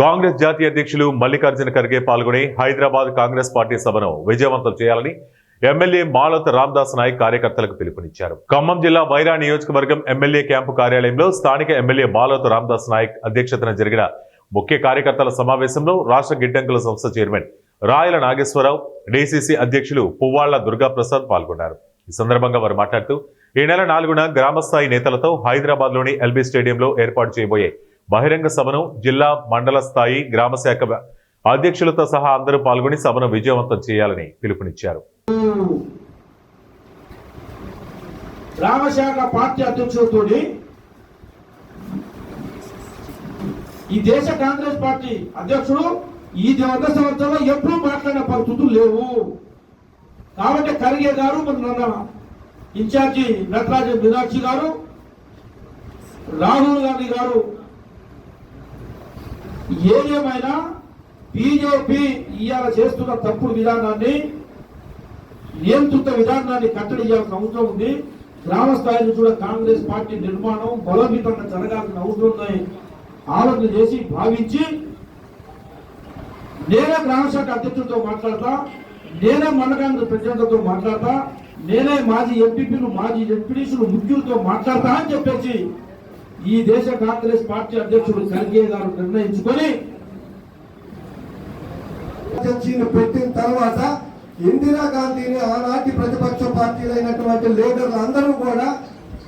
కాంగ్రెస్ జాతీయ అధ్యక్షులు మల్లికార్జున ఖర్గే పాల్గొని హైదరాబాద్ కాంగ్రెస్ పార్టీ సభను విజయవంతం చేయాలని ఎమ్మెల్యే మాలోత్ రామదాస్ నాయక్ కార్యకర్తలకు పిలుపునిచ్చారు. ఖమ్మం జిల్లా వైరా నియోజకవర్గం ఎమ్మెల్యే క్యాంపు కార్యాలయంలో స్థానిక ఎమ్మెల్యే మాలోత్ రామదాస్ నాయక్ అధ్యక్షతన జరిగిన ముఖ్య కార్యకర్తల సమావేశంలో రాష్ట్ర గిడ్డంకుల సంస్థ చైర్మన్ రాయల నాగేశ్వరరావు, డీసీసీ అధ్యక్షులు పువ్వాళ్ల దుర్గాప్రసాద్ పాల్గొన్నారు. ఈ సందర్భంగా వారు మాట్లాడుతూ ఈ నెల 4న గ్రామస్థాయి నేతలతో హైదరాబాద్లోని ఎల్బీ స్టేడియంలో ఏర్పాటు చేయబోయే బహిరంగ సభను జిల్లా మండల స్థాయి గ్రామ శాఖ అధ్యక్షులతో సహా అందరూ పాల్గొని సభను విజయవంతం చేయాలని పిలుపునిచ్చారు. గ్రామ శాఖ పార్టీ అధ్యక్షులతో ఈ దేశ కాంగ్రెస్ పార్టీ అధ్యక్షుడు ఈ 100 సంవత్సరాల్లో ఎప్పుడూ మాట్లాడిన పరిస్థితులు లేవు. కాబట్టి ఖర్గే గారు, మన ఇన్ఛార్జి నటరాజ మీనాక్షి గారు, రాహుల్ గాంధీ గారు ఏదేమైనా బీజేపీ ఇవాళ చేస్తున్న తప్పుడు విధానాన్ని, నియంత్రిత విధానాన్ని కట్టడి చేయాల్సిన అవసరం ఉంది. గ్రామ స్థాయి నుంచి కూడా కాంగ్రెస్ పార్టీ నిర్మాణం బలోపేతంగా జరగాల్సిన అవసరం ఉందని ఆలోచన చేసి భావించి నేనే గ్రామ శాఖ అధ్యక్షులతో మాట్లాడతా, నేనే మండల కాంగ్రెస్ ప్రెసిడెంట్లతో మాట్లాడతా, నేనే మాజీ ఎంపీపీలు, మాజీ ఎంపీడీసీలు, ముఖ్యులతో మాట్లాడతా అని చెప్పేసి ఈ దేశ కాంగ్రెస్ పార్టీ అధ్యక్షుడు ఖర్గే గారు నిర్ణయించుకొని పెట్టిన తర్వాత ఇందిరాగాంధీని ఆనాటి ప్రతిపక్ష పార్టీలైనటువంటి లీడర్లు అందరూ కూడా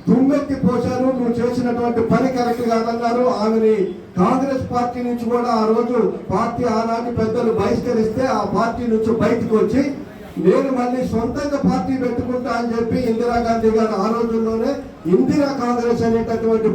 దుమ్మెత్తి పోశారు. నువ్వు చేసినటువంటి పని కరెక్ట్ కాదన్నారు. ఆమెని కాంగ్రెస్ పార్టీ నుంచి కూడా ఆ రోజు పార్టీ ఆనాటి పెద్దలు బహిష్కరిస్తే ఆ పార్టీ నుంచి బయటకు వచ్చి నేను మళ్ళీ సొంతంగా పార్టీ పెట్టుకుంటా అని చెప్పి ఇందిరాగాంధీ గారు ఆ రోజుల్లోనే ఇందిరా కాంగ్రెస్ అనేటటువంటి